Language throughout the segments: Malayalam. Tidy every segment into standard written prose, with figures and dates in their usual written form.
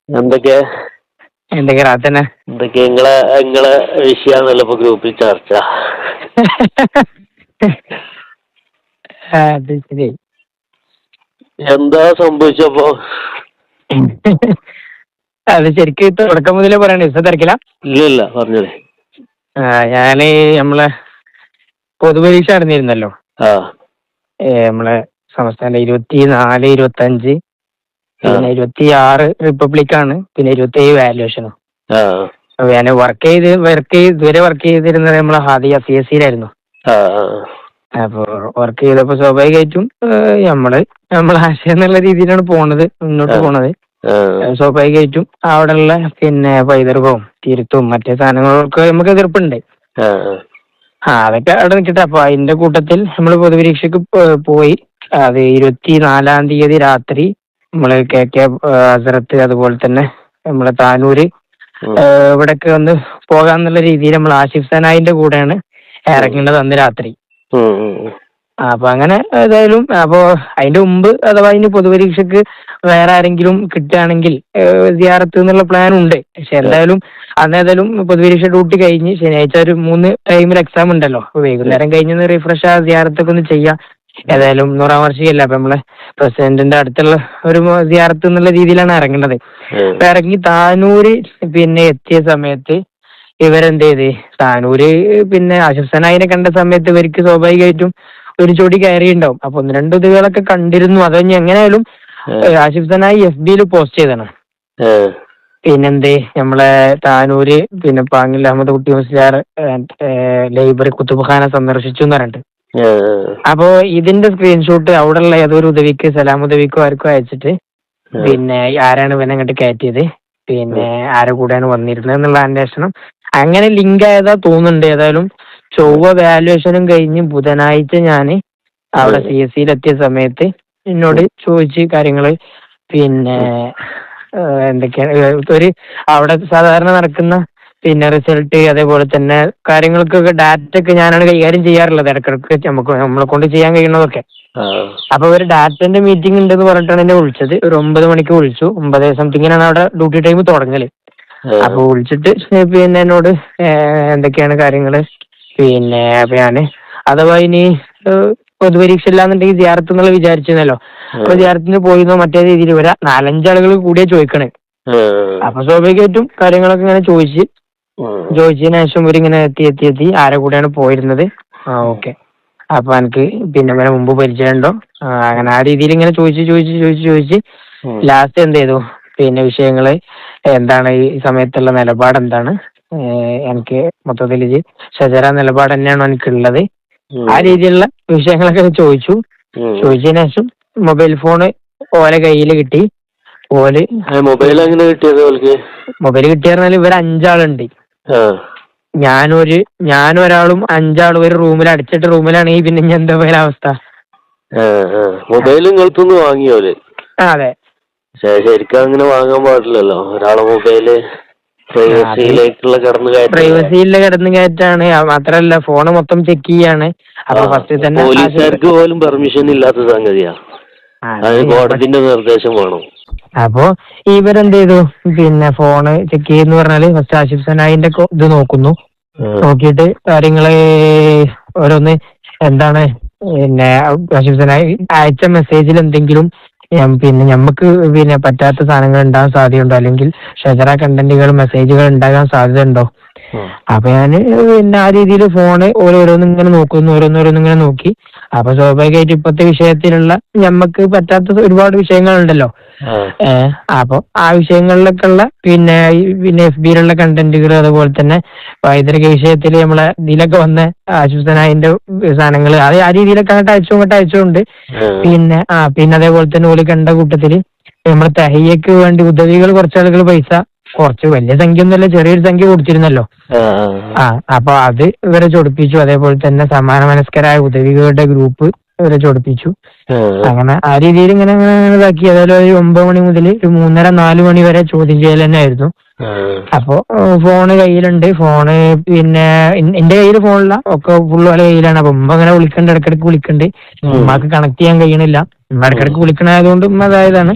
എന്തൊക്കെ എന്തൊക്കെ റാത്തന്നെ എന്തൊക്കെ നിങ്ങളെ വിഷയാന്നല്ലോ ഇപ്പൊ ഗ്രൂപ്പിൽ ചർച്ച. അത് ശരി. എന്താ സംഭവിച്ചപ്പോ? അത് ശരിക്കും തുടക്കം മുതലേ പറയണേ, ദിവസം തിരക്കില്ല. ഇല്ല പറഞ്ഞോളെ. ഞാന് നമ്മളെ പൊതുപരീക്ഷ നടന്നിരുന്നല്ലോ. നമ്മളെ സംസ്ഥാനം 24, 25, പിന്നെ 26 റിപ്പബ്ലിക്കാണ്, പിന്നെ 27 വാല്യുവേഷനും. ഞാൻ ഇതുവരെ വർക്ക് ചെയ്തിരുന്നത് നമ്മളെ ഹാദിയ CSCയിലായിരുന്നു. അപ്പൊ വർക്ക് ചെയ്തപ്പോ സ്വാഭാവികമായിട്ടും നമ്മളെ ആശയം എന്നുള്ള രീതിയിലാണ് മുന്നോട്ട് പോണത്. സ്വാഭാവികമായിട്ടും അവിടെയുള്ള പിന്നെ പൈതൃകവും തിരുത്തും മറ്റേ സാധനങ്ങളൊക്കെ നമുക്ക് എതിർപ്പുണ്ട്. അതൊക്കെ അവിടെ നിൽക്കട്ടെ. അപ്പൊ അതിന്റെ കൂട്ടത്തിൽ നമ്മള് പൊതുപരീക്ഷക്ക് പോയി. അത് 24-ാം തീയതി രാത്രി നമ്മള് KK ഹസ്രത്ത്, അതുപോലെ തന്നെ നമ്മളെ താനൂര്, ഇവിടൊക്കെ ഒന്ന് പോകാന്നുള്ള രീതിയിൽ നമ്മൾ ആഷിഫ് സനായിന്റെ കൂടെയാണ് ഇറങ്ങേണ്ടത് അന്ന് രാത്രി. അപ്പൊ അങ്ങനെ ഏതായാലും അപ്പൊ അതിന്റെ മുമ്പ് അഥവാ അതിന് പൊതുപരീക്ഷക്ക് വേറെ ആരെങ്കിലും കിട്ടുകയാണെങ്കിൽ സിയാറത്ത് എന്നുള്ള പ്ലാൻ ഉണ്ട്. പക്ഷെ എന്തായാലും അന്നേതായാലും പൊതുപരീക്ഷ ഡ്യൂട്ടി കഴിഞ്ഞ് ശനിയാഴ്ച ഒരു 3 ടൈമിൽ എക്സാം ഉണ്ടല്ലോ. വൈകുന്നേരം കഴിഞ്ഞ് റിഫ്രഷ് സിയാറത്തൊക്കെ ഒന്ന് ചെയ്യാം. ഏതായാലും 100-ാം വാർഷികമല്ല. അപ്പൊ നമ്മളെ പ്രസിഡന്റിന്റെ അടുത്തുള്ള ഒരു സിയാറത്ത് എന്നുള്ള രീതിയിലാണ് ഇറങ്ങേണ്ടത്. അപ്പൊ ഇറങ്ങി താനൂര് പിന്നെ എത്തിയ സമയത്ത് ഇവരെന്ത് ചെയ്ത്, താനൂര് പിന്നെ ആഷിഫ് സനായിനെ കണ്ട സമയത്ത് ഇവർക്ക് സ്വാഭാവികമായിട്ടും ഒരു ചൊടി കയറിയിട്ടുണ്ടാവും. അപ്പൊ 1-2 ഇതുകളൊക്കെ കണ്ടിരുന്നു. അത് കഴിഞ്ഞ് എങ്ങനെയായാലും ആഷിഫ് സനായി FB-യിൽ പോസ്റ്റ് ചെയ്താണ്. പിന്നെന്ത് നമ്മളെ താനൂര് പിന്നെ പാങ്ങിൽ അഹമ്മദ് കുട്ടി മുസ്ലിയാർ ലൈബ്രറി കുത്തുബ്ഖാന സന്ദർശിച്ചു എന്ന് പറഞ്ഞിട്ട്. അപ്പോ ഇതിന്റെ സ്ക്രീൻഷോട്ട് അവിടെയുള്ള ഏതൊരു ഉദവിക്ക് സലാമുദവിക്കോ ആർക്കോ അയച്ചിട്ട് പിന്നെ ആരാണ് ഇവനെ അങ്ങോട്ട് കയറ്റിയത്, പിന്നെ ആരെ കൂടെയാണ് വന്നിരുന്നത് എന്നുള്ള അന്വേഷണം അങ്ങനെ ലിങ്ക് ആയതാ തോന്നുന്നുണ്ട്. ഏതായാലും ചൊവ്വ വാല്യുവേഷനും കഴിഞ്ഞ് ബുധനാഴ്ച ഞാന് അവിടെ CSCയിൽ എത്തിയ സമയത്ത് എന്നോട് ചോദിച്ച് കാര്യങ്ങള്. പിന്നെ എന്തൊക്കെയാണ് അവിടെ സാധാരണ നടക്കുന്ന പിന്നെ റിസൾട്ട്, അതേപോലെ തന്നെ കാര്യങ്ങൾക്കൊക്കെ ഡാറ്റ ഒക്കെ ഞാനാണ് കൈകാര്യം ചെയ്യാറുള്ളത് ഇടക്കിടക്ക് നമ്മളെ കൊണ്ട് ചെയ്യാൻ കഴിയുന്നതൊക്കെ. അപ്പൊ ഒരു ഡാറ്റന്റെ മീറ്റിംഗ് ഉണ്ടെന്ന് പറഞ്ഞിട്ടാണ് എന്നെ വിളിച്ചത്. ഒരു 9 മണിക്ക് വിളിച്ചു. 9 സംതിങ്ങിനാണ് അവിടെ ഡ്യൂട്ടി ടൈം തുടങ്ങല്. അപ്പൊ വിളിച്ചിട്ട് പിന്നെ എന്നോട് എന്തൊക്കെയാണ് കാര്യങ്ങള്, പിന്നെ അപ്പൊ ഞാന് അഥവാ ഇനി പൊതുപരീക്ഷ ഇല്ലാന്നുണ്ടെങ്കിൽ സിയാറത്ത് എന്നുള്ള വിചാരിച്ചിരുന്നല്ലോ. അപ്പൊ സിയാറത്തിന് പോയിരുന്നോ മറ്റേ രീതിയിൽ 4-5 ആളുകൾ കൂടിയാ ചോദിക്കണേ. അപ്പൊ സ്വാഭാവികമായിട്ടും കാര്യങ്ങളൊക്കെ ഇങ്ങനെ ചോദിച്ചതിന് ശേഷം ഇവരിങ്ങനെ എത്തി ആരെ കൂടെയാണ് പോയിരുന്നത്. ഓക്കെ, അപ്പൊ എനിക്ക് പിന്നെ ഇവരെ മുമ്പ് പരിചയമുണ്ടോ, അങ്ങനെ ആ രീതിയിൽ ഇങ്ങനെ ചോദിച്ച് ലാസ്റ്റ് എന്ത് ചെയ്തു, പിന്നെ വിഷയങ്ങള് എന്താണ് ഈ സമയത്തുള്ള നിലപാട് എന്താണ്, എനിക്ക് മൊത്തത്തിൽ ഷജറ നിലപാട് തന്നെയാണോ എനിക്കുള്ളത്, ആ രീതിയിലുള്ള വിഷയങ്ങളൊക്കെ ചോദിച്ചതിന് ശേഷം മൊബൈൽ ഫോണ് ഓലെ കയ്യിൽ കിട്ടി. മൊബൈൽ എങ്ങനെ കിട്ടിയത്? മൊബൈൽ കിട്ടിയാൽ ഇവർ 5 ആളുണ്ട്. ഞാനൊരാളും 5 ആളും ഒരു റൂമിൽ അടച്ചിട്ട് റൂമിലാണെങ്കിൽ പിന്നെ ഞാൻ എന്താ പോയ അവസ്ഥ. മൊബൈൽ നിങ്ങൾക്കൊന്ന് വാങ്ങിയോല്? അതെ. ശരിക്കും അങ്ങനെ വാങ്ങാൻ പാടില്ലല്ലോ ഒരാളെ മൊബൈല്. പ്രൈവസിയിലേക്കുള്ള കടന്നു കയറ്റാണ്. മാത്രല്ല ഫോണ് മൊത്തം ചെക്ക് ചെയ്യാണ്. അപ്പൊ ഫസ്റ്റ് തന്നെ പോലീസുകാർക്ക് പോലും പെർമിഷൻ ഇല്ലാത്ത സംഗതിയാ. കോടതിന്റെ നിർദ്ദേശം വേണം. അപ്പൊ ഇവരെന്ത് ചെയ്തു, പിന്നെ ഫോണ് ചെക്ക് ചെയ്യുന്ന പറഞ്ഞാല് ഫസ്റ്റ് ആഷിഫ് സനായിന്റെ ഇത് നോക്കിയിട്ട് കാര്യങ്ങള് ഓരോന്ന് എന്താണ്, പിന്നെ ആഷിഫ് സനായി അയച്ച മെസ്സേജിൽ എന്തെങ്കിലും പിന്നെ ഞമ്മക്ക് പിന്നെ പറ്റാത്ത സാധനങ്ങൾ ഉണ്ടാകാൻ സാധ്യതയുണ്ടോ, അല്ലെങ്കിൽ ഷജറ കണ്ടന്റുകൾ മെസ്സേജുകൾ ഉണ്ടാകാൻ സാധ്യത ഉണ്ടോ. അപ്പൊ ഞാന് പിന്നെ ആ രീതിയിൽ ഫോണ് ഓരോന്നിങ്ങനെ ഓരോന്നിങ്ങനെ നോക്കി. അപ്പൊ സ്വാഭാവികമായിട്ട് ഇപ്പോഴത്തെ വിഷയത്തിലുള്ള ഞമ്മക്ക് പറ്റാത്ത ഒരുപാട് വിഷയങ്ങളുണ്ടല്ലോ. അപ്പൊ ആ വിഷയങ്ങളിലൊക്കെ ഉള്ള പിന്നെ FB-യിലുള്ള കണ്ടന്റുകൾ, അതുപോലെ തന്നെ പൈതൃക വിഷയത്തിൽ നമ്മളെ ഇതിലൊക്കെ വന്ന ആഷിഫ് സനായിന്റെ സാധനങ്ങൾ അത് ആ രീതിയിലൊക്കെ അങ്ങോട്ട് അയച്ചുകൊണ്ട് പിന്നെ അതേപോലെ തന്നെ ഓല് കണ്ട കൂട്ടത്തില് നമ്മുടെ തഹയ്യക്ക് വേണ്ടി ഉദവികൾ കുറച്ചാളുകൾ പൈസ, കുറച്ച് വലിയ സംഖ്യ ഒന്നുമല്ല, ചെറിയൊരു സംഖ്യ കൊടുത്തിരുന്നല്ലോ. അപ്പൊ അത് ഇവരെ ചൊടിപ്പിച്ചു. അതേപോലെ തന്നെ സമാന മനസ്കരായ ഉദവികളുടെ ഗ്രൂപ്പ് ഇവരെ ചൊടിപ്പിച്ചു. അങ്ങനെ ആ രീതിയിൽ ഇങ്ങനെ ഇതാക്കി. ഏതായാലും ഒരു 9 മണി മുതൽ ഒരു 3:30-4 മണി വരെ ചോദ്യം ചെയ്യൽ തന്നെ ആയിരുന്നു. അപ്പൊ ഫോണ് കയ്യിലുണ്ട്. ഫോണ് പിന്നെ എന്റെ കയ്യിൽ ഫോണില്ല, ഒക്കെ ഫുള്ള് വല കയ്യിലാണ്. അപ്പൊ ഉമ്മ അങ്ങനെ ഇടക്കിടക്ക് വിളിക്കണ്ട്. ഉമ്മക്ക് കണക്ട് ചെയ്യാൻ കഴിയണില്ല. ഉമ്മ ഇടക്കിടക്ക് വിളിക്കണായതുകൊണ്ട് ഉമ്മ അതായതാണ്.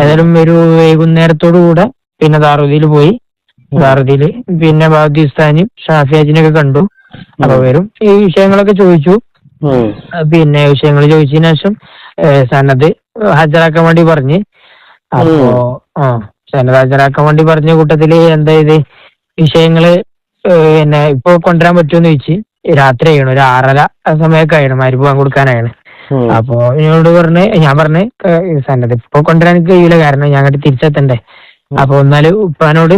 ഏതായാലും ഒരു വൈകുന്നേരത്തോടു കൂടെ പിന്നെ ദാറുദ്ദീൽ പോയി. ദാറുദ്ദീല് പിന്നെ ബാദി ഉസ്താനും ഷാഫിയാജിനൊക്കെ കണ്ടു. അപ്പൊ വരും ഈ വിഷയങ്ങളൊക്കെ ചോദിച്ചു. പിന്നെ വിഷയങ്ങൾ ചോദിച്ചതിന് ശേഷം സനത് ഹാജരാക്കാൻ വേണ്ടി പറഞ്ഞ്. അപ്പോ സനത് ഹാജരാക്കാൻ വേണ്ടി പറഞ്ഞ കൂട്ടത്തില് എന്താ ഇത് വിഷയങ്ങള് പിന്നെ ഇപ്പൊ കൊണ്ടുവരാൻ പറ്റുമെന്ന് ചോദിച്ച്. രാത്രി ആയിരുന്നു, ഒരു 6:30 സമയമൊക്കെ ആയിരുന്നു, മഗ്‌രിബ് ബാങ്ക് കൊടുക്കാനാണ്. അപ്പൊ എന്നോട് ഞാൻ പറഞ്ഞ് സന്നദ്ധ ഇപ്പൊ കൊണ്ടുവരാൻ എനിക്ക് കഴിയില്ല, കാരണം ഞാൻ അങ്ങോട്ട് തിരിച്ചെത്തണ്ടേ. അപ്പൊ എന്നാല് ഉപ്പാനോട്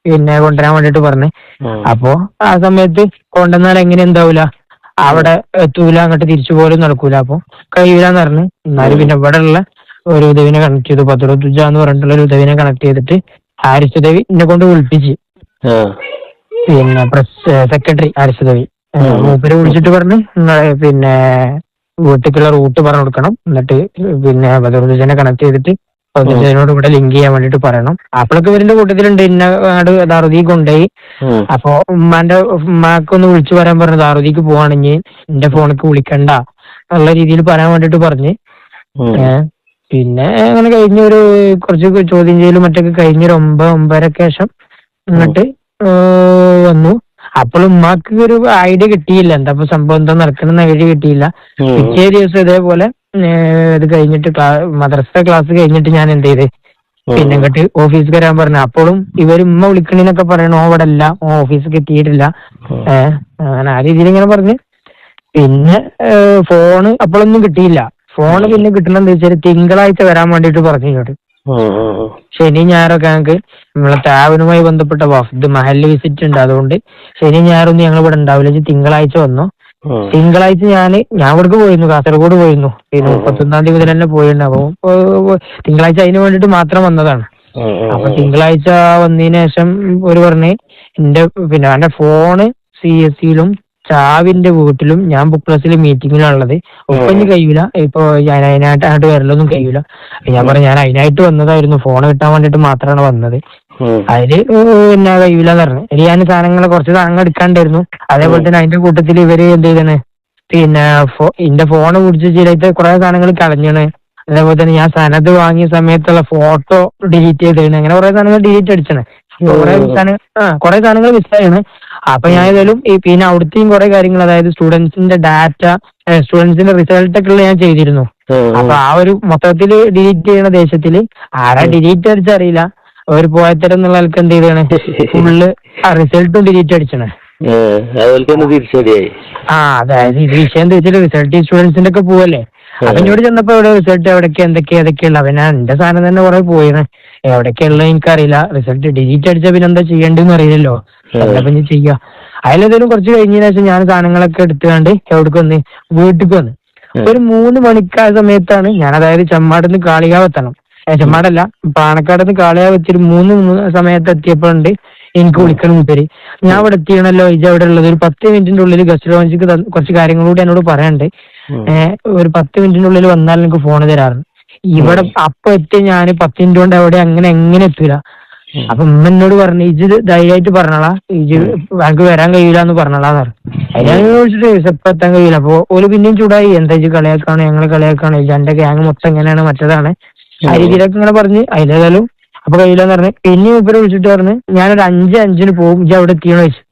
പിന്നെ കൊണ്ടുവരാൻ വേണ്ടിട്ട് പറഞ്ഞ്. അപ്പൊ ആ സമയത്ത് കൊണ്ടുവന്നാൽ എങ്ങനെ എന്താവൂല, അവിടെ എത്തൂല, അങ്ങോട്ട് തിരിച്ചു പോലും നടക്കൂല. അപ്പൊ കഴിയൂലെന്ന് പറഞ്ഞ്. എന്നാലും പിന്നെ ഇവിടെ ഉള്ള ഒരു ഉദവിനെ കണക്ട് ചെയ്തു, ബദ്രുദ്ദുജ എന്ന് പറഞ്ഞിട്ടുള്ള ഒരു ഉദവിനെ കണക്ട് ചെയ്തിട്ട് ഹാരിസ് ഉദവി എന്നെ കൊണ്ട് വിളിപ്പിച്ച്. പിന്നെ പ്രസ് സെക്രട്ടറി ഹാരിസ് ഉദവി മൂപ്പര് വിളിച്ചിട്ട് പറഞ്ഞ് പിന്നെ വീട്ടിലേക്കുള്ള റൂട്ട് പറഞ്ഞു കൊടുക്കണം, എന്നിട്ട് പിന്നെ ബദ്രുദ്ദുജനെ കണക്ട് ചെയ്തിട്ട് ബദ്രുദ്ദുജനോട് ഇവിടെ ലിങ്ക് ചെയ്യാൻ വേണ്ടിട്ട് പറയണം. അപ്പോഴൊക്കെ ഇവരുടെ കൂട്ടത്തിലുണ്ട് ഇന്നട് ദാറുദ്ദീ കൊണ്ടുപോയി. അപ്പൊ ഉമ്മാക്കൊന്ന് വിളിച്ചു പറയാൻ പറഞ്ഞു, ദാറുദ്ദീക്ക് പോവാണെങ്കിൽ എന്റെ ഫോണിക്ക് വിളിക്കണ്ട എന്നുള്ള രീതിയിൽ പറയാൻ വേണ്ടിട്ട് പറഞ്ഞ്. പിന്നെ അങ്ങനെ കഴിഞ്ഞ ഒരു കുറച്ച് ചോദ്യം ചെയ്യലും മറ്റൊക്കെ കഴിഞ്ഞൊരു 9-9:30 ശേഷം ഇങ്ങോട്ട് വന്നു. അപ്പോഴും ഉമ്മാക്ക് ഒരു ഐഡിയ കിട്ടിയില്ല, എന്താ സംഭവം എന്താ നടക്കണമെന്ന് ഐഡിയ കിട്ടിയില്ല. പിറ്റേ ദിവസം ഇതേപോലെ ഇത് കഴിഞ്ഞിട്ട് മദ്രസ ക്ലാസ് കഴിഞ്ഞിട്ട് ഞാൻ എന്ത് ചെയ്ത് പിന്നെ ഇങ്ങോട്ട് ഓഫീസിൽ വരാൻ പറഞ്ഞു. അപ്പോഴും ഇവര് ഉമ്മ വിളിക്കണെന്നൊക്കെ പറയണോ, അവിടെ അല്ല, ഓഫീസിൽ എത്തിയിട്ടില്ല. അങ്ങനെ ആ രീതിയിൽ ഇങ്ങനെ പറഞ്ഞ്. പിന്നെ ഫോണ് അപ്പോഴൊന്നും കിട്ടിയില്ല. ഫോണ് പിന്നെ കിട്ടണം എന്താ വെച്ചാൽ തിങ്കളാഴ്ച വരാൻ വേണ്ടിട്ട് പറഞ്ഞു ഇങ്ങോട്ട്. ശനി ഞായറൊക്കെ ഞങ്ങൾക്ക് നമ്മളെ താവനുമായി ബന്ധപ്പെട്ട വഫ്ദ് മഹല്ല് വിസിറ്റ് ഉണ്ട്, അതുകൊണ്ട് ശനി ഞായറൊന്നും ഞങ്ങൾ ഇവിടെ ഉണ്ടാവില്ല. തിങ്കളാഴ്ച വന്നു. തിങ്കളാഴ്ച ഞാൻ ഇവിടേക്ക് പോയിരുന്നു, കാസർഗോഡ് പോയിരുന്നു. പിന്നെ 31-ാം തീയതി മുതൽ തന്നെ പോയിട്ടുണ്ട്. അപ്പൊ തിങ്കളാഴ്ച അതിന് വേണ്ടിട്ട് മാത്രം വന്നതാണ്. അപ്പൊ തിങ്കളാഴ്ച വന്നതിന് ശേഷം ഒരു പറഞ്ഞ് എന്റെ ഫോണ് CSCയിലും ചാവിന്റെ വീട്ടിലും ഞാൻ ബുക്ക് പ്ലസിൽ മീറ്റിങ്ങിലുള്ളത്, ഒപ്പം കഴിയൂല, ഇപ്പൊ ഞാൻ അതിനായിട്ട് വരലൊന്നും കഴിയൂല. ഞാൻ പറഞ്ഞു ഞാൻ അതിനായിട്ട് വന്നതായിരുന്നു, ഫോൺ കിട്ടാൻ വേണ്ടിട്ട് മാത്രമാണ് വന്നത്, അതില് പിന്നെ കഴിയൂലെന്ന് പറഞ്ഞു. ഞാൻ കുറച്ച് സാധനങ്ങൾ എടുക്കാണ്ടായിരുന്നു. അതേപോലെ തന്നെ അതിന്റെ കൂട്ടത്തിൽ ഇവര് എന്ത് ചെയ്താണ്, പിന്നെ എന്റെ ഫോണ് പിടിച്ച് ചിലത്തെ കുറെ സാധനങ്ങൾ കളഞ്ഞാണ്. അതേപോലെ തന്നെ ഞാൻ സനത് വാങ്ങിയ സമയത്തുള്ള ഫോട്ടോ ഡിലീറ്റ് ചെയ്തിരുന്നു. അങ്ങനെ കുറെ സാധനങ്ങൾ ഡിലീറ്റ് അടിച്ചാണ്, കുറെ സാധനങ്ങൾ മിസ്സായാണ്. അപ്പൊ ഞാൻ ഏതായാലും പിന്നെ അവിടുത്തെയും കുറെ കാര്യങ്ങൾ, അതായത് സ്റ്റുഡൻസിന്റെ ഡാറ്റ, സ്റ്റുഡൻസിന്റെ റിസൾട്ട് ഒക്കെ ഞാൻ ചെയ്തിരുന്നു. അപ്പൊ ആ ഒരു മൊത്തത്തില് ഡിലീറ്റ് ചെയ്യണ ദേശത്തില് ആരാ ഡിലീറ്റ് അടിച്ചറിയില്ല, ഒരു പോയത്തരം എന്നുള്ള ആൾക്ക് എന്ത് ചെയ്താണ് ഫുള്ള് റിസൾട്ടും ഡിലീറ്റ് അടിച്ചണേ. അതായത് ഇത് വിഷയം വെച്ചിട്ട് റിസൾട്ട് സ്റ്റുഡൻസിന്റെ ഒക്കെ പോവല്ലേ. അപ്പൊ എന്നോട് ചെന്നപ്പോ ഇവിടെ റിസൾട്ട് ഏതൊക്കെയുള്ള അവനാ എന്റെ സാധനം തന്നെ കുറെ പോയിണ്, എവിടേക്കുള്ള എനിക്കറിയില്ല. റിസൾട്ട് ഡിലീറ്റ് അടിച്ചാ പിന്നെ എന്താ ചെയ്യേണ്ടെന്ന് അറിയില്ലല്ലോ, എന്താ പിന്നെ ചെയ്യാ. അതിലെന്തെങ്കിലും കുറച്ച് കഴിഞ്ഞതിന് ശേഷം ഞാൻ സാധനങ്ങളൊക്കെ എടുത്തുകൊണ്ട് എവിടേക്ക് വന്ന് വീട്ടിലേക്ക് വന്ന്. ഒരു 3 മണിക്കാ സമയത്താണ് ഞാൻ, അതായത് ചെമ്മാടുന്ന് കാളികാവ് എത്തണം, ചെമ്മാടല്ല പാണക്കാട് നിന്ന് കാളികാവ് എത്തിയൊരു 3 സമയത്ത് എത്തിയപ്പോഴുണ്ട് എനിക്ക് വിളിക്കണം മൂപ്പര്. ഞാൻ ഇവിടെ എത്തിയണല്ലോ, ഇജ അവിടെ ഉള്ളത്, ഒരു 10 മിനിറ്റിന്റെ ഉള്ളിൽ ഗസ്റ്റ് ലോഞ്ചിക്ക് കുറച്ച് കാര്യങ്ങളൂടെ എന്നോട് പറയാനുണ്ട്, ഒരു 10 മിനിറ്റിന്റെ ഉള്ളിൽ വന്നാൽ എനിക്ക് ഫോൺ തരാറുണ്ട്. ഇവിടെ അപ്പൊ എത്തിയ ഞാൻ 10 മിനിറ്റ് കൊണ്ട് അവിടെ എങ്ങനെ എത്തൂല. അപ്പൊ ഉമ്മ എന്നോട് പറഞ്ഞു, ഇജ് ധൈര്യമായിട്ട് പറഞ്ഞോളാ, ഇജ് എനിക്ക് വരാൻ കഴിയില്ല എന്ന് പറഞ്ഞോളാന്ന് പറഞ്ഞു. അതിനെ ചോദിച്ചിട്ട് ഇപ്പൊ എത്താൻ കഴിയില്ല. അപ്പൊ ഒരു പിന്നെയും ചൂടായി, എന്താ ഇജ് കളിയാക്കാണ്, ഞങ്ങള് കളിയാക്കാണ്, ഇജ് എന്റെ ഗ്യാങ് മൊത്തം എങ്ങനെയാണ് മറ്റേതാണ് ആ രീതിയിലൊക്കെ ഇങ്ങനെ പറഞ്ഞ്. അതിലേതായാലും അപ്പൊ കഴിയില്ലെന്ന് പറഞ്ഞു. പിന്നെ ഇവരെ വിളിച്ചിട്ട് പറഞ്ഞു ഞാനൊരു 5:05 പോകും, ഇജ് അവിടെ എത്തിയെന്ന് ചോദിച്ചു.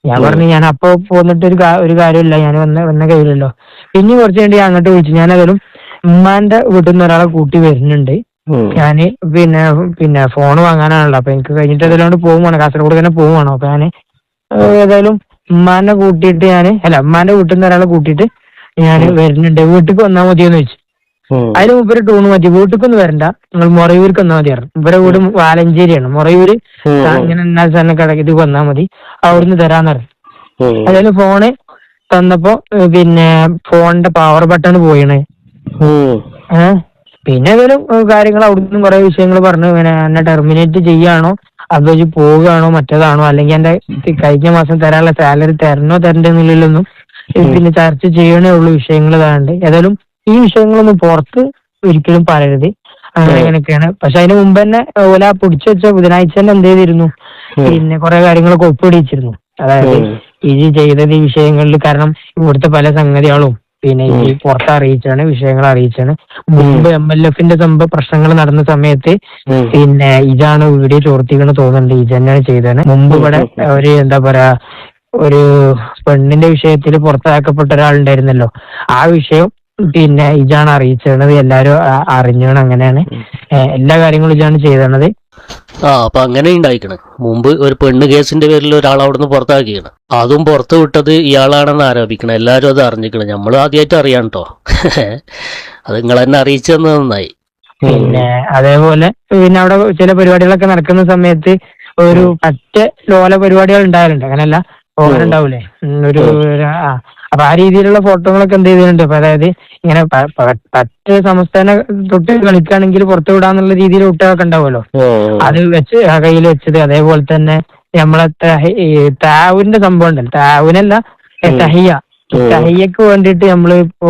ഞാൻ പറഞ്ഞു ഞാൻ അപ്പൊ പോന്നിട്ട് ഒരു കാര്യമില്ല, ഞാൻ വന്ന കഴിയില്ലല്ലോ. പിന്നെ കുറച്ച് വേണ്ടി അങ്ങോട്ട് വിളിച്ചു. ഞാൻ ഏതായാലും ഉമ്മാന്റെ വീട്ടിൽ നിന്ന് ഒരാളെ കൂട്ടി വരുന്നുണ്ട്, ഞാന് പിന്നെ ഫോൺ വാങ്ങാനാണല്ലോ, അപ്പൊ എനിക്ക് കഴിഞ്ഞിട്ട് ഏതായാലും പോകുവാണ്, കാസർഗോഡ് തന്നെ പോവുകയാണോ. അപ്പൊ ഞാന് ഏതായാലും ഉമ്മാന്റെ വീട്ടിൽ നിന്ന് ഒരാളെ കൂട്ടിയിട്ട് ഞാൻ വരുന്നുണ്ട്, വീട്ടിലേക്ക് വന്നാൽ മതിയെന്ന് ചോദിച്ചു. അതിന് മുമ്പ് ടൂണ് മാറ്റി, വീട്ടിലേക്കൊന്നും വരണ്ട, നിങ്ങൾ മൊറയൂർക്ക് വന്നാൽ മതി പറഞ്ഞു. ഇവരെ വീട് വാലഞ്ചേരിയാണ്, മൊറയൂര് ഇങ്ങനെ കടക്കിട്ട് വന്നാൽ മതി, അവിടുന്ന് തരാന്ന് പറഞ്ഞു. അതായത് ഫോണ് തന്നപ്പോ പിന്നെ ഫോണിന്റെ പവർ ബട്ടൺ പോയിണ്. പിന്നെ ഏതായാലും കാര്യങ്ങൾ അവിടുന്ന് കുറെ വിഷയങ്ങൾ പറഞ്ഞു, ഇങ്ങനെ എന്നെ ടെർമിനേറ്റ് ചെയ്യാണോ അതോ പോവുകയാണോ മറ്റേതാണോ, അല്ലെങ്കിൽ എന്റെ കഴിഞ്ഞ മാസം തരാനുള്ള സാലറി തരണ്ടെന്നുള്ളതൊന്നും പിന്നെ ചർച്ച ചെയ്യണേ ഉള്ളൂ വിഷയങ്ങൾ ഇതാണ്ട്. ഏതായാലും ഈ വിഷയങ്ങളൊന്നും പുറത്ത് ഒരിക്കലും പറയരുത്, അങ്ങനെയൊക്കെയാണ്. പക്ഷെ അതിന് മുമ്പ് തന്നെ ഓല പിടിച്ചു വെച്ച ബുധനാഴ്ച തന്നെ എന്ത് ചെയ്തിരുന്നു, പിന്നെ കുറെ കാര്യങ്ങളൊക്കെ ഒപ്പിടിച്ചിരുന്നു. അതായത് ഇത് ചെയ്തത് ഈ വിഷയങ്ങളിൽ, കാരണം ഇവിടുത്തെ പല സംഗതികളും പിന്നെ ഈ പുറത്ത് അറിയിച്ചാണ്, വിഷയങ്ങൾ അറിയിച്ചാണ്. മുമ്പ് MLF-ന്റെ പ്രശ്നങ്ങൾ നടന്ന സമയത്ത് പിന്നെ ഇതാണ് വീഡിയോ ചോർത്തിക്കണെന്ന് തോന്നുന്നുണ്ട്, ഇത് തന്നെയാണ് ചെയ്തത്. മുമ്പ് ഇവിടെ ഒരു എന്താ പറയാ ഒരു പെണ്ണിന്റെ വിഷയത്തിൽ പുറത്താക്കപ്പെട്ട ഒരാളുണ്ടായിരുന്നല്ലോ, ആ വിഷയം പിന്നെ ഇജാണ് അറിയിച്ചത്, എല്ലാരും അറിഞ്ഞാണ്. അങ്ങനെയാണ് എല്ലാ കാര്യങ്ങളും ഇജാണ് ചെയ്തത്. അപ്പൊ അങ്ങനെ ഉണ്ടായിക്കണ്. മുമ്പ് ഒരു പെണ്ണ് കേസിന്റെ പേരിൽ ഒരാൾ അവിടുന്ന് പുറത്താക്കിയാണ്, അതും പുറത്തു വിട്ടത് ഇയാളാണെന്ന് ആരോപിക്കണം. എല്ലാരും അത് അറിഞ്ഞിക്കണം. നമ്മൾ ആദ്യമായിട്ട് അറിയാം കേട്ടോ. അത് നിങ്ങൾ എന്നെ അറിയിച്ചെന്ന് നന്നായി. പിന്നെ അതേപോലെ പിന്നെ അവിടെ ചില പരിപാടികളൊക്കെ നടക്കുന്ന സമയത്ത് ഒരു പറ്റ ലോല പരിപാടികൾ ഉണ്ടായാലുണ്ട്. അങ്ങനല്ല, ഓവർ ഉണ്ടാവൂലേ ഒരു അപ്പൊ ആ രീതിയിലുള്ള ഫോട്ടോകളൊക്കെ എന്ത് ചെയ്തിട്ടുണ്ട്. അപ്പൊ അതായത് ഇങ്ങനെ പറ്റ സംസ്ഥാന തൊട്ട് കളിക്കുകയാണെങ്കിൽ പുറത്തു വിടാന്നുള്ള രീതിയിൽ കുട്ടികളൊക്കെ ഉണ്ടാവുമല്ലോ, അത് വെച്ച് കയ്യിൽ വെച്ചത്. അതേപോലെ തന്നെ നമ്മളെ താവിന്റെ സംഭവം ഉണ്ടല്ലോ, താവിനല്ല തഹിയക്ക് വേണ്ടിയിട്ട് നമ്മള് ഇപ്പോ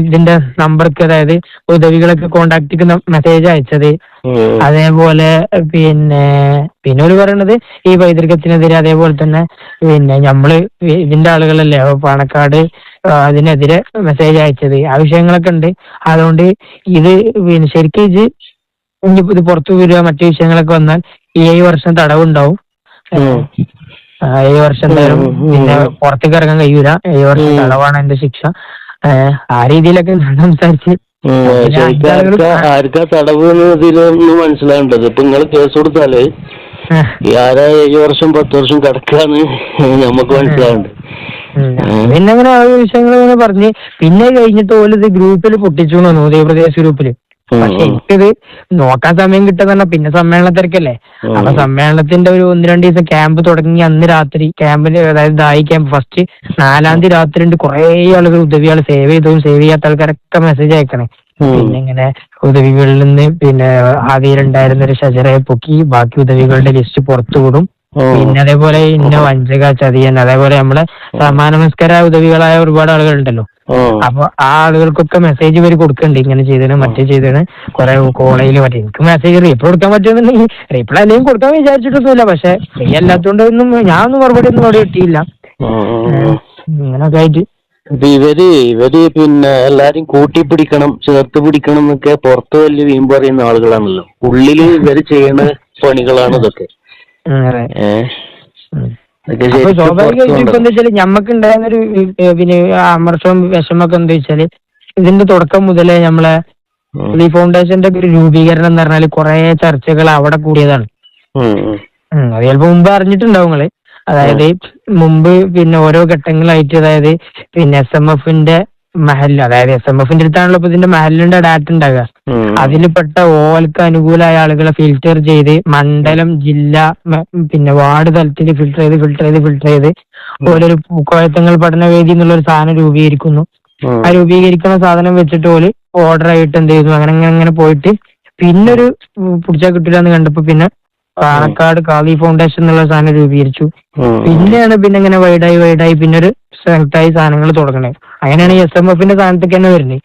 ഇതിന്റെ നമ്പർക്ക്, അതായത് ഉദവികളൊക്കെ കോണ്ടാക്ട് മെസ്സേജ് അയച്ചത്. അതേപോലെ പിന്നെ ഒരു പറയണത് ഈ പൈതൃകത്തിനെതിരെ, അതേപോലെ തന്നെ പിന്നെ നമ്മള് ഇതിന്റെ ആളുകളല്ലേ പാണക്കാട്, അതിനെതിരെ മെസ്സേജ് അയച്ചത്, ആ വിഷയങ്ങളൊക്കെ ഉണ്ട്. അതുകൊണ്ട് ഇത് പിന്നെ ശരിക്കും ഇത് പുറത്തു വരിക മറ്റു വിഷയങ്ങളൊക്കെ വന്നാൽ 7 വർഷം തടവുണ്ടാവും. 7 വർഷം എന്തായാലും പിന്നെ പുറത്തേക്ക് ഇറങ്ങാൻ കഴിയൂല. 7 വർഷം തടവാണ് എന്റെ ശിക്ഷ. ആ രീതിയിലൊക്കെ സംസാരിച്ച് ആർക്കാ തടവ് ഇതിലൊന്നും മനസ്സിലാവേണ്ടത്. ഇപ്പൊ നിങ്ങൾ കേസ് കൊടുത്താല് ആരാ 7 വർഷം 10 വർഷം കിടക്കാന്ന് നമുക്ക് മനസ്സിലാവുന്നുണ്ട്. പിന്നെ അങ്ങനെ ആ വിഷയങ്ങൾ ഇങ്ങനെ പറഞ്ഞ് പിന്നെ കഴിഞ്ഞിട്ട് പോലും ഇത് ഗ്രൂപ്പിൽ പൊട്ടിച്ചു ഉദയപ്രദേശ് ഗ്രൂപ്പില്. പക്ഷെ എനിക്കിത് നോക്കാൻ സമയം കിട്ടുന്ന പിന്നെ സമ്മേളന തിരക്കല്ലേ. അപ്പൊ സമ്മേളനത്തിന്റെ ഒരു 1-2 ദിവസം ക്യാമ്പ് തുടങ്ങി അന്ന് രാത്രി ക്യാമ്പില്, അതായത് ദായി ക്യാമ്പ് ഫസ്റ്റ് 4-ാം തീയതി രാത്രി ഉണ്ട്. കുറെ ആളുകൾ ഉദവികൾ സേവ് ചെയ്തതും സേവ് ചെയ്യാത്ത ആൾക്കാരൊക്കെ മെസ്സേജ് അയക്കണേ. പിന്നെ ഇങ്ങനെ ഉദവികളിൽ നിന്ന് പിന്നെ ആദ്യയിലുണ്ടായിരുന്ന ഒരു ഷജറയെ പൊക്കി ബാക്കി ഉദവികളുടെ ലിസ്റ്റ് പുറത്തു വിടും. പിന്നെ അതേപോലെ ഇന്ന വഞ്ചക ചതിയൻ, അതേപോലെ നമ്മളെ സമാനമസ്കരായ ഉദവികളായ ഒരുപാട് ആളുകളുണ്ടല്ലോ. അപ്പൊ ആ ആളുകൾക്കൊക്കെ മെസ്സേജ് ഇവർ കൊടുക്കണ്ട്, ഇങ്ങനെ ചെയ്തത് മറ്റേ ചെയ്തത് കുറെ കോളേജിൽ മറ്റേ. എനിക്ക് മെസ്സേജ് റീപ്ലൈ കൊടുക്കാൻ പറ്റുമെന്നുണ്ടെങ്കിൽ റീപ്ലൈ അല്ലെങ്കിൽ കൊടുക്കാൻ വിചാരിച്ചിട്ടൊന്നുമില്ല. പക്ഷെ ഫ്രീ അല്ലാത്തതുകൊണ്ടൊന്നും ഞാനൊന്നും മറുപടി ഒന്നും അവിടെ കിട്ടിയില്ല. ഇങ്ങനൊക്കെ ആയിട്ട് ഇവര് പിന്നെ എല്ലാരും കൂട്ടിപ്പിടിക്കണം, ചേർത്ത് പിടിക്കണം എന്നൊക്കെ പുറത്ത് വലിയ വീമ്പ് പറയുന്ന ആളുകളാണല്ലോ. ഉള്ളില് ഇവര് ചെയ്യുന്ന പണികളാണ് ഇതൊക്കെ. അപ്പൊ സ്വാഭാവികമായിട്ടും ഇപ്പൊ എന്താ വെച്ചാല് ഞമ്മക്ക് ഉണ്ടായിരുന്നൊരു പിന്നെ അമർഷവും വിഷമൊക്കെ എന്താ വെച്ചാല് ഇതിന്റെ തുടക്കം മുതലേ നമ്മളെ ഈ ഫൗണ്ടേഷന്റെ ഒരു രൂപീകരണം എന്ന് പറഞ്ഞാല് കുറെ ചർച്ചകൾ അവിടെ കൂടിയതാണ്. അത് ചിലപ്പോ മുമ്പ് അറിഞ്ഞിട്ടുണ്ടാവും നിങ്ങള്. അതായത് മുമ്പ് പിന്നെ ഓരോ ഘട്ടങ്ങളായിട്ട്, അതായത് പിന്നെ SMF-ന്റെ മഹല്ല്, അതായത് SMF-ന്റെ അടുത്താണല്ലോ ഇപ്പൊ ഇതിന്റെ മഹല്ലിന്റെ ഡാറ്റ ഉണ്ടാകുക. അതിൽപ്പെട്ട ഓൽക്ക് അനുകൂലമായ ആളുകളെ ഫിൽറ്റർ ചെയ്ത് മണ്ഡലം, ജില്ല, പിന്നെ വാർഡ് തലത്തിൽ ഫിൽറ്റർ ചെയ്ത് ഓരോ കോയത്തങ്ങൾ പഠനവേദി എന്നുള്ള ഒരു സാധനം രൂപീകരിക്കുന്നു. ആ രൂപീകരിക്കുന്ന സാധനം വെച്ചിട്ട് ഓല് ഓർഡർ ആയിട്ട് എന്ത് ചെയ്യുന്നു, അങ്ങനെ പോയിട്ട് പിന്നൊരു പിടിച്ചാൽ കിട്ടില്ല എന്ന് കണ്ടപ്പോ പിന്നെ പാണക്കാട് ഖാദി ഫൗണ്ടേഷൻ എന്നുള്ള സാധനം രൂപീകരിച്ചു. പിന്നെയാണ് പിന്നെ ഇങ്ങനെ വൈഡായി പിന്നെ ഒരു സ്ട്രെങ്തായി സാധനങ്ങൾ തുടങ്ങണേ. അങ്ങനെയാണ് SMF-ന്റെ സാധനത്തൊക്കെ തന്നെ വരുന്നത്.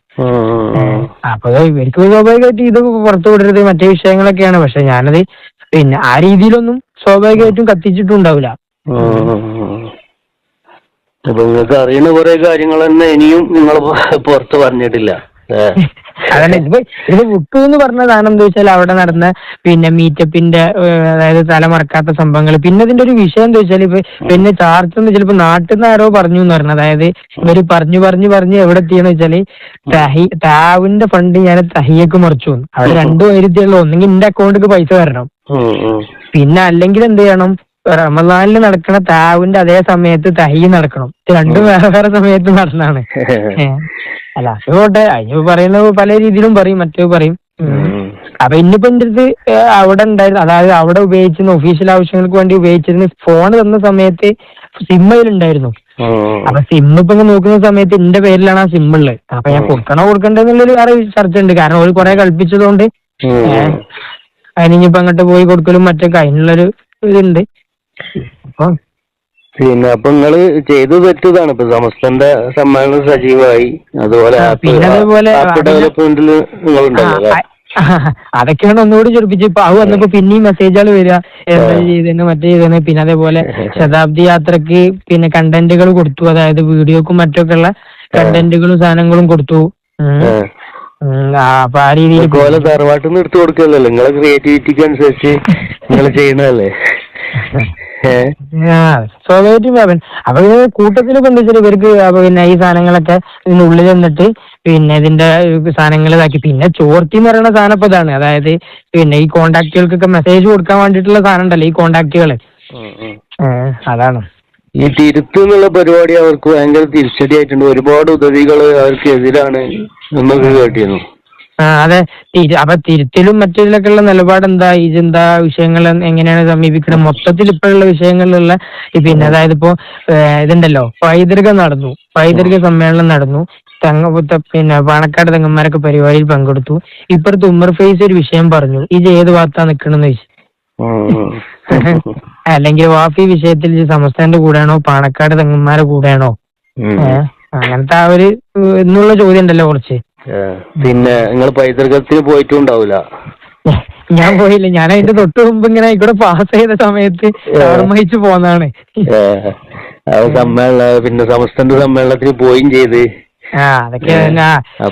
അപ്പൊ ഇവർക്ക് സ്വാഭാവികമായിട്ട് ഇത് പുറത്തു വിടരുത് മറ്റേ വിഷയങ്ങളൊക്കെയാണ്. പക്ഷെ ഞാനത് പിന്നെ ആ രീതിയിലൊന്നും സ്വാഭാവികമായിട്ടും കത്തിച്ചിട്ടുണ്ടാവില്ല. അപ്പൊ നിങ്ങൾക്ക് അറിയുന്ന കുറെ കാര്യങ്ങൾ തന്നെ ഇനിയും നിങ്ങൾ പുറത്ത് പറഞ്ഞിട്ടില്ല. അതന്നെ ഇത് ബുക്ക് എന്ന് പറഞ്ഞതാണ്. എന്താ വെച്ചാൽ അവിടെ നടന്ന പിന്നെ മീറ്റപ്പിന്റെ, അതായത് തലമറക്കാത്ത സംഭവങ്ങൾ. പിന്നെ ഇതിന്റെ ഒരു വിഷയം എന്താ വെച്ചാൽ പിന്നെ ചാർജ് ചിലപ്പോ നാട്ടിൽ നിന്ന് ആരോ പറഞ്ഞു എന്ന് പറഞ്ഞു. അതായത് ഇവര് പറഞ്ഞു എവിടെ എത്തിയെന്ന് വെച്ചാല് താവിന്റെ ഫണ്ട് ഞാൻ തഹിയക്ക് മറിച്ചു. അവിടെ 2 വൈരുദ്ധ്യമുള്ള, ഒന്നെങ്കിൽ എന്റെ അക്കൗണ്ടിലേക്ക് പൈസ വരണം, പിന്നെ അല്ലെങ്കിൽ എന്ത് ചെയ്യണം, റമദാനിൽ നടക്കണ താവിന്റെ അതേ സമയത്ത് തഹി നടക്കണം. രണ്ടും വേറെ സമയത്ത് നടന്നാണ്. അല്ല അത് പോട്ടെ, അതിന് പറയുന്ന പല രീതിയിലും പറയും, മറ്റേ പറയും. അപ്പൊ ഇന്നിപ്പോ എന്റെ അടുത്ത് അവിടെ ഉണ്ടായിരുന്നു, അതായത് അവിടെ ഉപയോഗിച്ചിരുന്ന ഒഫീഷ്യൽ ആവശ്യങ്ങൾക്ക് വേണ്ടി ഉപയോഗിച്ചിരുന്ന ഫോൺ തന്ന സമയത്ത് സിമ്മയിലുണ്ടായിരുന്നു. അപ്പൊ സിം ഇപ്പൊ നോക്കുന്ന സമയത്ത് എന്റെ പേരിലാണ് ആ സിം ഉള്ളത്. അപ്പൊ ഞാൻ കൊടുക്കണ്ടെന്നുള്ളൊരു വേറെ ചർച്ച ഉണ്ട്. കാരണം ഒരു കുറെ കളിപ്പിച്ചതുകൊണ്ട് അതിനിപ്പോ അങ്ങോട്ട് പോയി കൊടുക്കലും മറ്റൊക്കെ അതിനുള്ളൊരു ഇതുണ്ട്. പിന്നെ അപ്പൊ നിങ്ങള് ചെയ്തു തെറ്റതാണ്. ഇപ്പൊ സമസ്തന്റെ സമ്മേളനം സജീവമായി, അതുപോലെ ഡെവലപ്മെന്റിൽ നിങ്ങളുണ്ടല്ലോ. അതൊക്കെയാണ് ഒന്നുകൂടി ചെറുപ്പിച്ച്. ഇപ്പൊ അത് വന്നപ്പോ പിന്നെയും മെസ്സേജുകൾ വരിക, എന്താ ചെയ്തെന്ന് മറ്റേ ചെയ്തെന്ന്. പിന്നെ അതേപോലെ ശതാബ്ദി യാത്രക്ക് പിന്നെ കണ്ടന്റുകൾ കൊടുത്തു, അതായത് വീഡിയോക്കും മറ്റൊക്കെ ഉള്ള കണ്ടന്റുകളും സാധനങ്ങളും കൊടുത്തു. അപ്പൊ ആ രീതിയിൽ തറവാട്ടിൽ നിന്ന് എടുത്തു കൊടുക്കല്ലോ, നിങ്ങളെ ക്രിയേറ്റിവിറ്റിക്ക് അനുസരിച്ച് നിങ്ങൾ ചെയ്യണല്ലേ. സ്വാഭാവികമായിട്ടും അപ്പൊ കൂട്ടത്തിൽ ബന്ധിച്ചിട്ട് ഇവർക്ക് പിന്നെ ഈ സാധനങ്ങളൊക്കെ ഇതിനുള്ളിൽ നിന്നിട്ട് പിന്നെ ഇതിന്റെ സാധനങ്ങൾ ഇതാക്കി. പിന്നെ ചോർത്തി എന്ന് പറയുന്ന സാധനം ഇപ്പൊ ഇതാണ്, അതായത് പിന്നെ ഈ കോണ്ടാക്ടുകൾക്കൊക്കെ മെസ്സേജ് കൊടുക്കാൻ വേണ്ടിയിട്ടുള്ള സാധനം ഉണ്ടല്ലോ ഈ കോണ്ടാക്ടുകള്, അതാണ് ഈ തിരുത്ത് എന്നുള്ള പരിപാടി. അവർക്ക് ഭയങ്കര തിരിച്ചടിയായിട്ടുണ്ട്, ഒരുപാട് ഉദവികൾ അവർക്ക് എതിരാണ് എന്നൊക്കെ കേട്ടിരുന്നു. അതെ. അപ്പൊ തിരുത്തിലും മറ്റതിലൊക്കെ ഉള്ള നിലപാട് എന്താ, ഇതെന്താ വിഷയങ്ങൾ എങ്ങനെയാണ് സമീപിക്കുന്നത് മൊത്തത്തിൽ ഇപ്പോഴുള്ള വിഷയങ്ങളിലുള്ള പിന്നെ അതായത് ഇപ്പോ ഇതുണ്ടല്ലോ പൈതൃക സമ്മേളനം നടന്നു. പിന്നെ പാണക്കാട് തെങ്ങന്മാരൊക്കെ പരിപാടിയിൽ പങ്കെടുത്തു. ഇപ്പുറത്ത് ഉമ്മർ ഫൈസ് ഒരു വിഷയം പറഞ്ഞു, ഇത് ഏത് ഭാഗത്താ നിക്കണെന്ന് ചോദിച്ചു. അല്ലെങ്കിൽ വാഫി വിഷയത്തിൽ സമസ്തന്റെ കൂടെയാണോ പാണക്കാട് തെങ്ങന്മാരെ കൂടെയാണോ, അങ്ങനത്തെ ആ ഒരു എന്നുള്ള ചോദ്യം ഉണ്ടല്ലോ കുറച്ച്. പിന്നെ നിങ്ങൾ പൈതൃകത്തിന് പോയിട്ടുണ്ടാവൂല? ഞാൻ പോയില്ല, ഞാൻ അതിന്റെ തൊട്ട് മുമ്പ് ഇങ്ങനെ ഇവിടെ പാസ് ചെയ്ത സമയത്ത് ഓർമ്മിച്ചു പോന്നാണ്. പിന്നെ സമസ്തന്റെ സമ്മേളനത്തിന് പോയും ചെയ്ത്. അതൊക്കെ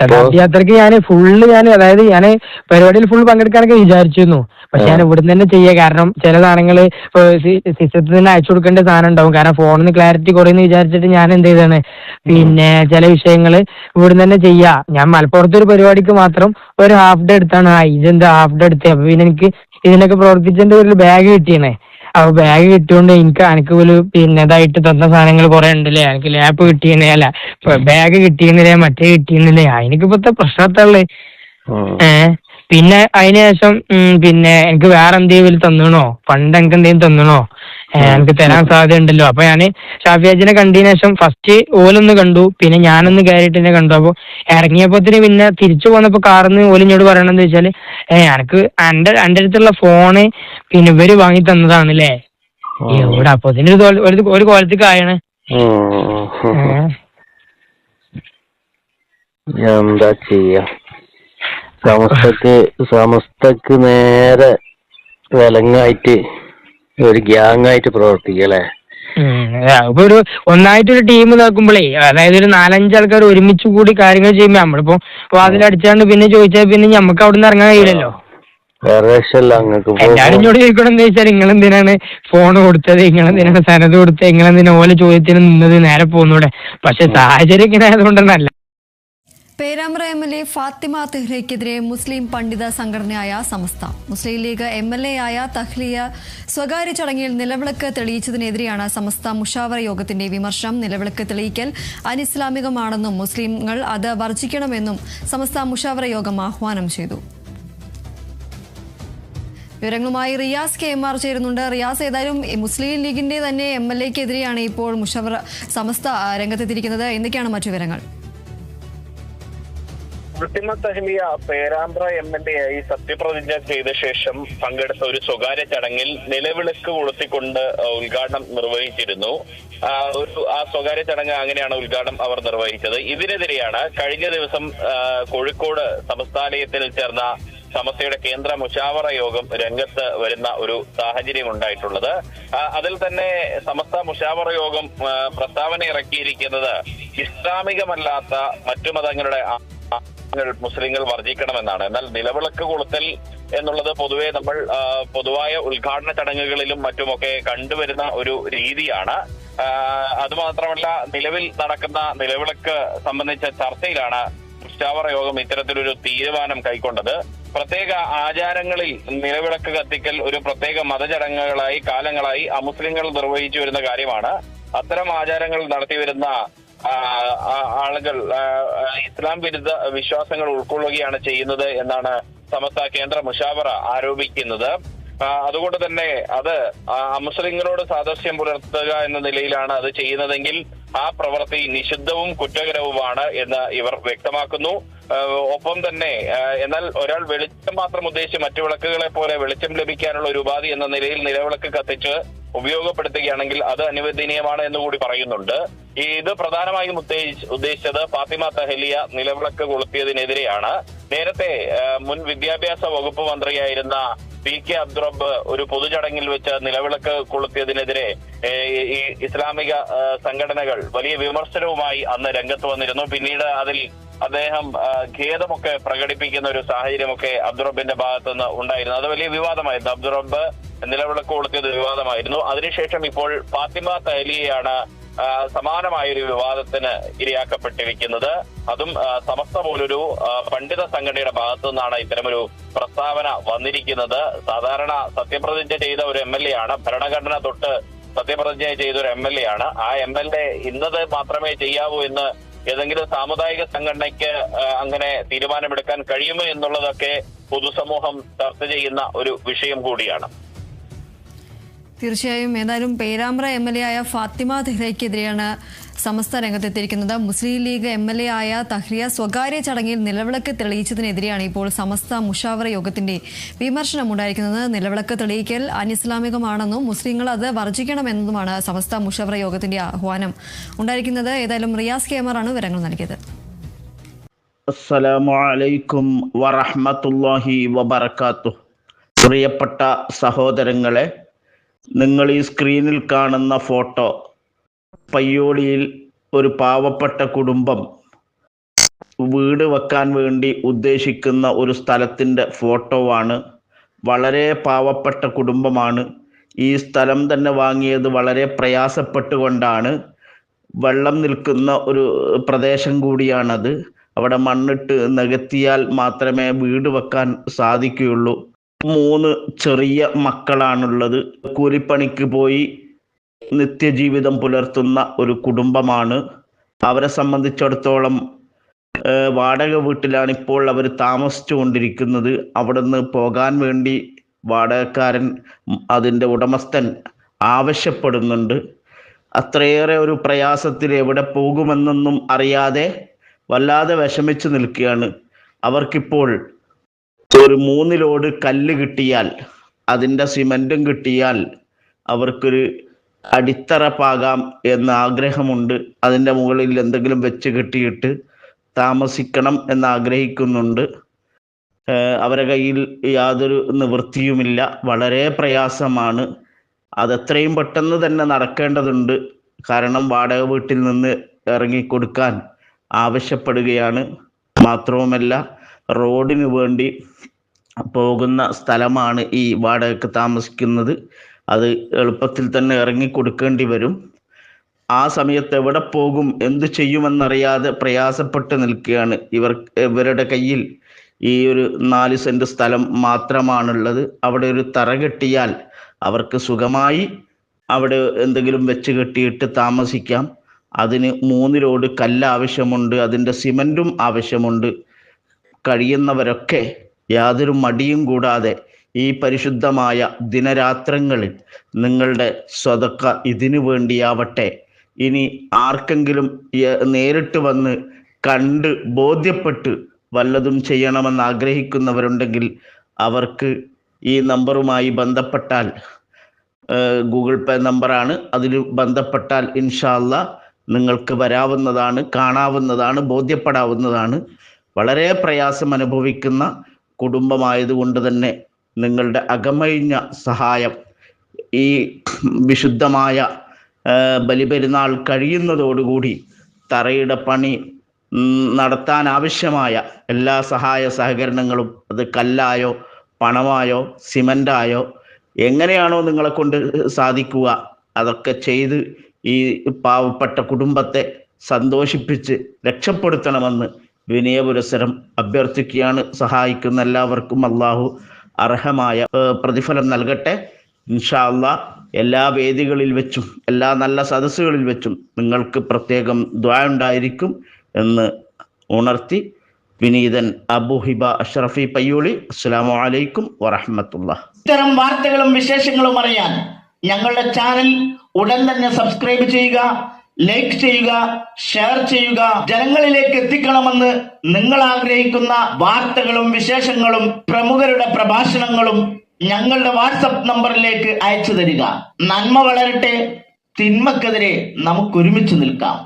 ശതാബ്ദി യാത്രക്ക് ഞാൻ അതായത് ഞാൻ പരിപാടിയിൽ ഫുൾ പങ്കെടുക്കാനൊക്കെ വിചാരിച്ചിരുന്നു. പക്ഷെ ഞാൻ ഇവിടുന്ന് തന്നെ ചെയ്യാം, കാരണം ചില സാധനങ്ങള് സിസ്റ്റത്തിൽ തന്നെ അയച്ചു കൊടുക്കേണ്ട സാധനം ഉണ്ടാവും, കാരണം ഫോണിന് ക്ലാരിറ്റി കുറയുന്നു വിചാരിച്ചിട്ട് ഞാൻ എന്ത് ചെയ്താണ് പിന്നെ ചില വിഷയങ്ങള് ഇവിടുന്ന് തന്നെ ചെയ്യാം. ഞാൻ മലപ്പുറത്ത് ഒരു പരിപാടിക്ക് മാത്രം ഒരു ഹാഫ് ഡേ എടുത്താണ്. ഇതെന്താ ഹാഫ് ഡേ എടുത്തേ, അപ്പൊ പിന്നെ എനിക്ക് ഇതിനൊക്കെ പ്രവർത്തിച്ചതിന്റെ ഒരു ബാഗ് കിട്ടിയണേ. അപ്പൊ ബാഗ് കിട്ടിയോണ്ട് എനിക്ക് ഒരു പിന്നെ ഇതായിട്ട് തന്ന സാധനങ്ങൾ കുറെ ഉണ്ടല്ലേ, എനിക്ക് ലാപ്പ് കിട്ടിയെന്നേ, അല്ല ബാഗ് കിട്ടിയെന്നില്ലേ, മറ്റേ കിട്ടിയെന്നില്ലേ, എനിക്കിപ്പത്തെ പ്രശ്നത്തുള്ളേ. പിന്നെ അതിനുശേഷം പിന്നെ എനിക്ക് വേറെ എന്തെങ്കിലും തന്നണോ, ഫണ്ട് എനിക്ക് എന്തെങ്കിലും തന്നണോ, എനിക്ക് തരാൻ സാധ്യത ഉണ്ടല്ലോ. അപ്പൊ ഞാന് ഷാഫിയാജിനെ കണ്ടതിന് ശേഷം ഫസ്റ്റ് ഓലൊന്ന് കണ്ടു, പിന്നെ ഞാനൊന്ന് കയറിയിട്ട് തന്നെ കണ്ടു. അപ്പൊ ഇറങ്ങിയപ്പോത്തിന് പിന്നെ തിരിച്ചു പോന്നപ്പോ കാറിന്ന് ഓലിഞ്ഞോട് പറയണെന്ന് വെച്ചാല് എനിക്ക് എന്റെ അടുത്തുള്ള ഫോണ് പിന്നെ ഇവര് വാങ്ങി തന്നതാണല്ലേ. എവിടെ അപ്പൊ ഒരു കോലത്തേക്ക് ആയാണ്. എന്താ ചെയ്യാ, സമസ്തക്ക് നേരെ വിലങ്ങായിട്ട് ഒരു ഗ്യാങ് ആയിട്ട് പ്രവർത്തിക്കല്ലേ. ഇപ്പൊ ഒരു ഒന്നായിട്ടൊരു ടീം നോക്കുമ്പോഴേ, അതായത് ഒരു 4-5 ആൾക്കാർ ഒരുമിച്ച് കൂടി കാര്യങ്ങൾ ചെയ്യുമ്പോ നമ്മളിപ്പോ വാതിലടിച്ചാണ്ട് പിന്നെ ചോദിച്ചാൽ പിന്നെ നമുക്ക് അവിടെ നിന്ന് ഇറങ്ങാൻ കഴിയില്ലല്ലോ. എല്ലാരും ഇങ്ങോട്ട് ചോദിക്കണം എന്താ വെച്ചാൽ നിങ്ങളെന്തിനാണ് ഫോൺ കൊടുത്തത്, നിങ്ങളെന്തിനാണ് സനത് കൊടുത്തത്, നിങ്ങളെന്തിനാ ഓലെ ചോദ്യത്തിന് നിന്നത്, നേരെ പോകുന്നൂടെ. പക്ഷെ സാഹചര്യം ഇങ്ങനെ ആയതുകൊണ്ടല്ല. പേരാമ്പ്ര MLA ഫാത്തിമ തെഹ്രയ്ക്കെതിരെ മുസ്ലിം പണ്ഡിത സംഘടനയായ സമസ്ത, മുസ്ലിം ലീഗ് MLA ആയ തഹ്ലിയ സ്വകാര്യ ചടങ്ങിൽ നിലവിളക്ക് തെളിയിച്ചതിനെതിരെയാണ് സമസ്ത മുഷാവറ യോഗത്തിന്റെ വിമർശനം. നിലവിളക്ക് തെളിയിക്കൽ അനിസ്ലാമികമാണെന്നും മുസ്ലിങ്ങൾ അത് വർജിക്കണമെന്നും സമസ്ത മുഷാവറ യോഗം ആഹ്വാനം ചെയ്തു. വിവരങ്ങളുമായി റിയാസ് KMR ചേരുന്നുണ്ട്. റിയാസ്, ഏതായാലും മുസ്ലിം ലീഗിന്റെ തന്നെ MLAക്കെതിരെയാണ് ഇപ്പോൾ മുഷാവറ സമസ്ത രംഗത്തെത്തിയിരിക്കുന്നത്. എന്തൊക്കെയാണ് മറ്റു വിവരങ്ങൾ? ഫാത്തിമ തഹ്ലിയ പേരാമ്പ്ര MLA ആയി സത്യപ്രതിജ്ഞ ചെയ്ത ശേഷം പങ്കെടുത്ത ഒരു സ്വകാര്യ ചടങ്ങിൽ നിലവിളക്ക് കൊളുത്തിക്കൊണ്ട് ഉദ്ഘാടനം നിർവഹിച്ചിരുന്നു. ആ സ്വകാര്യ ചടങ്ങ് അങ്ങനെയാണ് ഉദ്ഘാടനം അവർ നിർവഹിച്ചത്. ഇതിനെതിരെയാണ് കഴിഞ്ഞ ദിവസം കോഴിക്കോട് സമസ്താലയത്തിൽ ചേർന്ന സമസ്തയുടെ കേന്ദ്ര മുഷാവറ യോഗം രംഗത്ത് വരുന്ന ഒരു സാഹചര്യം ഉണ്ടായിട്ടുള്ളത്. അതിൽ തന്നെ സമസ്ത മുഷാവറ യോഗം പ്രസ്താവന ഇറക്കിയിരിക്കുന്നത് ഇസ്ലാമികമല്ലാത്ത മറ്റു മതങ്ങളുടെ മുസ്ലിങ്ങൾ വർജിക്കണമെന്നാണ്. എന്നാൽ നിലവിളക്ക് കൊളുത്തൽ എന്നുള്ളത് പൊതുവെ നമ്മൾ പൊതുവായ ഉദ്ഘാടന ചടങ്ങുകളിലും മറ്റുമൊക്കെ കണ്ടുവരുന്ന ഒരു രീതിയാണ്. അതുമാത്രമല്ല, നിലവിൽ നടക്കുന്ന നിലവിളക്ക് സംബന്ധിച്ച ചർച്ചയിലാണ് മുഷാവറ യോഗം ഇത്തരത്തിലൊരു തീരുമാനം കൈക്കൊണ്ടത്. പ്രത്യേക ആചാരങ്ങളിൽ നിലവിളക്ക് കത്തിക്കൽ ഒരു പ്രത്യേക മതചടങ്ങുകളായി കാലങ്ങളായി അമുസ്ലിങ്ങൾ നിർവഹിച്ചു വരുന്ന കാര്യമാണ്. അത്തരം ആചാരങ്ങൾ നടത്തിവരുന്ന ആളുകൾ ഇസ്ലാം വിരുദ്ധ വിശ്വാസങ്ങൾ ഉൾക്കൊള്ളുകയാണ് ചെയ്യുന്നത് എന്നാണ് സമസ്ത കേന്ദ്ര മുഷാവറ ആരോപിക്കുന്നത്. അതുകൊണ്ട് തന്നെ അത് അമുസ്ലിങ്ങളോട് സാദൃശ്യം പുലർത്തുക എന്ന നിലയിലാണ് അത് ചെയ്യുന്നതെങ്കിൽ ആ പ്രവൃത്തി നിഷിദ്ധവും കുറ്റകരവുമാണ് എന്ന് ഇവർ വ്യക്തമാക്കുന്നു. ഒപ്പം തന്നെ എന്നാൽ ഒരാൾ വെളിച്ചം മാത്രം ഉദ്ദേശിച്ച് മറ്റു വിളക്കുകളെ പോലെ വെളിച്ചം ലഭിക്കാനുള്ള ഒരു ഉപാധി എന്ന നിലയിൽ നിലവിളക്ക് കത്തിച്ച് ഉപയോഗപ്പെടുത്തുകയാണെങ്കിൽ അത് അനുവദനീയമാണ് എന്നുകൂടി പറയുന്നുണ്ട്. ഇത് പ്രധാനമായും ഉദ്ദേശിച്ചത് ഫാത്തിമ തഹ്ലിയ നിലവിളക്ക് കൊളുത്തിയതിനെതിരെയാണ്. നേരത്തെ മുൻ വിദ്യാഭ്യാസ വകുപ്പ് മന്ത്രിയായിരുന്ന PK അബ്ദുറബ്ബ് ഒരു പൊതുചടങ്ങിൽ വെച്ച് നിലവിളക്ക് കൊളുത്തിയതിനെതിരെ ഈ ഇസ്ലാമിക സംഘടനകൾ വലിയ വിമർശനവുമായി അന്ന് രംഗത്ത് വന്നിരുന്നു. പിന്നീട് അതിൽ അദ്ദേഹം ഖേദമൊക്കെ പ്രകടിപ്പിക്കുന്ന ഒരു സാഹചര്യമൊക്കെ അബ്ദുറബ്ബിന്റെ ഭാഗത്തുനിന്ന് ഉണ്ടായിരുന്നു. അത് വലിയ വിവാദമായിരുന്നു. അബ്ദുറബ്ബ് നിലവിളക്ക് കൊളുത്തിയത് വിവാദമായിരുന്നു. അതിനുശേഷം ഇപ്പോൾ ഫാത്തിമ തഹ്ലിയയാണ് സമാനമായ ഒരു വിവാദത്തിന് ഇരയാക്കപ്പെട്ടിരിക്കുന്നത്. അതും സമസ്ത പോലൊരു പണ്ഡിത സംഘടനയുടെ ഭാഗത്തു നിന്നാണ് ഇത്തരമൊരു പ്രസ്താവന വന്നിരിക്കുന്നത്. സാധാരണ സത്യപ്രതിജ്ഞ ചെയ്ത ഒരു MLA ആണ്, ഭരണഘടന തൊട്ട് സത്യപ്രതിജ്ഞ ചെയ്ത ഒരു MLA ആണ്. ആ MLA ഇന്നത് മാത്രമേ ചെയ്യാവൂ എന്ന് ഏതെങ്കിലും സാമുദായിക സംഘടനയ്ക്ക് അങ്ങനെ തീരുമാനമെടുക്കാൻ കഴിയുമോ എന്നുള്ളതൊക്കെ പൊതുസമൂഹം ചർച്ച ചെയ്യുന്ന ഒരു വിഷയം കൂടിയാണ്. തീർച്ചയായും. ഏതായാലും പേരാമ്പ്ര MLA ആയ ഫാത്തിമ തഹ്ലിയക്കെതിരെയാണ് സമസ്ത രംഗത്തെത്തിയിരിക്കുന്നത്. മുസ്ലിം ലീഗ് MLA ആയ തഹ്ലിയ സ്വകാര്യ ചടങ്ങിൽ നിലവിളക്ക് തെളിയിച്ചതിനെതിരെയാണ് ഇപ്പോൾ സമസ്ത മുഷാവറ യോഗത്തിന്റെ വിമർശനമുണ്ടായിരിക്കുന്നത്. നിലവിളക്ക് തെളിയിക്കൽ അനിസ്ലാമികമാണെന്നും മുസ്ലിങ്ങൾ അത് വർജിക്കണമെന്നതുമാണ് സമസ്ത മുഷാവറ യോഗത്തിന്റെ ആഹ്വാനം ഉണ്ടായിരിക്കുന്നത്. ഏതായാലും റിയാസ് KMR ആണ് വിവരങ്ങൾ നൽകിയത്. അസ്സലാമു അലൈക്കും വറഹ്മത്തുള്ളാഹി വബറകാതുഹു. പ്രിയപ്പെട്ട സഹോദരങ്ങളെ, നിങ്ങൾ ഈ സ്ക്രീനിൽ കാണുന്ന ഫോട്ടോ പയ്യോളിയിൽ ഒരു പാവപ്പെട്ട കുടുംബം വീട് വെക്കാൻ വേണ്ടി ഉദ്ദേശിക്കുന്ന ഒരു സ്ഥലത്തിൻ്റെ ഫോട്ടോ ആണ്. വളരെ പാവപ്പെട്ട കുടുംബമാണ്. ഈ സ്ഥലം തന്നെ വാങ്ങിയത് വളരെ പ്രയാസപ്പെട്ടുകൊണ്ടാണ്. വെള്ളം നിൽക്കുന്ന ഒരു പ്രദേശം കൂടിയാണത്. അവിടെ മണ്ണിട്ട് നികത്തിയാൽ മാത്രമേ വീട് വെക്കാൻ സാധിക്കുകയുള്ളൂ. 3 ചെറിയ മക്കളാണുള്ളത്. കൂലിപ്പണിക്ക് പോയി നിത്യജീവിതം പുലർത്തുന്ന ഒരു കുടുംബമാണ്. അവരെ സംബന്ധിച്ചിടത്തോളം വാടക വീട്ടിലാണ് ഇപ്പോൾ അവർ താമസിച്ചു കൊണ്ടിരിക്കുന്നത്. അവിടുന്ന് പോകാൻ വേണ്ടി വാടകക്കാരൻ, അതിൻ്റെ ഉടമസ്ഥൻ ആവശ്യപ്പെടുന്നുണ്ട്. അത്രയേറെ ഒരു പ്രയാസത്തിൽ എവിടെ പോകുമെന്നൊന്നും അറിയാതെ വല്ലാതെ വിഷമിച്ച് നിൽക്കുകയാണ്. അവർക്കിപ്പോൾ ഒരു 3 ലോഡ് കല്ല് കിട്ടിയാൽ, അതിൻ്റെ സിമൻറ്റും കിട്ടിയാൽ അവർക്കൊരു അടിത്തറ പാകാം എന്ന ആഗ്രഹമുണ്ട്. അതിൻ്റെ മുകളിൽ എന്തെങ്കിലും വെച്ച് കെട്ടിയിട്ട് താമസിക്കണം എന്ന് ആഗ്രഹിക്കുന്നുണ്ട്. അവരുടെ കയ്യിൽ യാതൊരു നിവൃത്തിയുമില്ല. വളരെ പ്രയാസമാണ്. അതെത്രയും പെട്ടെന്ന് തന്നെ നടക്കേണ്ടതുണ്ട്. കാരണം വാടക വീട്ടിൽ നിന്ന് ഇറങ്ങിക്കൊടുക്കാൻ ആവശ്യപ്പെടുകയാണ്. മാത്രവുമല്ല, റോഡിന് വേണ്ടി പോകുന്ന സ്ഥലമാണ് ഈ വാടകയ്ക്ക് താമസിക്കുന്നത്. അത് എളുപ്പത്തിൽ തന്നെ ഇറങ്ങിക്കൊടുക്കേണ്ടി വരും. ആ സമയത്ത് എവിടെ പോകും, എന്തു ചെയ്യുമെന്നറിയാതെ പ്രയാസപ്പെട്ട് നിൽക്കുകയാണ്. ഇവരുടെ കയ്യിൽ ഈ ഒരു 4 സെന്റ് സ്ഥലം മാത്രമാണുള്ളത്. അവിടെ ഒരു തറ കെട്ടിയാൽ അവർക്ക് സുഖമായി അവിടെ എന്തെങ്കിലും വെച്ച് കെട്ടിയിട്ട് താമസിക്കാം. അതിന് 3 ലോഡ് കല്ല് ആവശ്യമുണ്ട്, അതിൻ്റെ സിമൻറ്റും ആവശ്യമുണ്ട്. കഴിയുന്നവരൊക്കെ യാതൊരു മടിയും കൂടാതെ ഈ പരിശുദ്ധമായ ദിനരാത്രങ്ങളിൽ നിങ്ങളുടെ സ്വതക്ക ഇതിനു വേണ്ടിയാവട്ടെ. ഇനി ആർക്കെങ്കിലും നേരിട്ട് വന്ന് കണ്ട് ബോധ്യപ്പെട്ട് വല്ലതും ചെയ്യണമെന്ന് ആഗ്രഹിക്കുന്നവരുണ്ടെങ്കിൽ അവർക്ക് ഈ നമ്പറുമായി ബന്ധപ്പെട്ടാൽ, ഗൂഗിൾ പേ നമ്പറാണ്, അതിൽ ബന്ധപ്പെട്ടാൽ ഇൻഷാ അല്ലാഹ് നിങ്ങൾക്ക് വരാവുന്നതാണ്, കാണാവുന്നതാണ്, ബോധ്യപ്പെടാവുന്നതാണ്. വളരെ പ്രയാസം അനുഭവിക്കുന്ന കുടുംബമായതുകൊണ്ട് തന്നെ നിങ്ങളുടെ അകമഴിഞ്ഞ സഹായം ഈ വിശുദ്ധമായ ബലിപെരുന്നാൾ കഴിയുന്നതോടുകൂടി തറയുടെ പണി നടത്താൻ ആവശ്യമായ എല്ലാ സഹായ സഹകരണങ്ങളും, അത് കല്ലായോ പണമായോ സിമൻ്റായോ എങ്ങനെയാണോ നിങ്ങളെ കൊണ്ട് സാധിക്കുക അതൊക്കെ ചെയ്ത് ഈ പാവപ്പെട്ട കുടുംബത്തെ സന്തോഷിപ്പിച്ച് രക്ഷപ്പെടുത്തണമെന്ന് വിനയപുരസരം അഭ്യർത്ഥിക്കുകയാണ്. സഹായിക്കുന്ന എല്ലാവർക്കും അള്ളാഹു അർഹമായ പ്രതിഫലം നൽകട്ടെ. ഇൻഷാ അല്ലാഹ് എല്ലാ വേദികളിൽ വെച്ചും എല്ലാ നല്ല സദസ്സുകളിൽ വെച്ചും നിങ്ങൾക്ക് പ്രത്യേകം ദുആ ഉണ്ടായിരിക്കും എന്ന് ഉണർത്തി വിനീതൻ അബൂഹിബ അഷ്റഫി പയ്യോളി. അസ്സലാമു അലൈക്കും വറഹ്മത്തുള്ളാഹി. ഇത്തരം വാർത്തകളും വിശേഷങ്ങളും അറിയാൻ ഞങ്ങളുടെ ചാനൽ ഉടൻ തന്നെ സബ്സ്ക്രൈബ് ചെയ്യുക, ലൈക്ക് ചെയ്യുക, ഷെയർ ചെയ്യുക. ജനങ്ങളിലേക്ക് എത്തിക്കണമെന്ന് നിങ്ങൾ ആഗ്രഹിക്കുന്ന വാർത്തകളും വിശേഷങ്ങളും പ്രമുഖരുടെ പ്രഭാഷണങ്ങളും ഞങ്ങളുടെ വാട്സപ്പ് നമ്പറിലേക്ക് അയച്ചു തരിക. നന്മ വളരട്ടെ, തിന്മക്കെതിരെ നമുക്ക് ഒരുമിച്ച് നിൽക്കാം.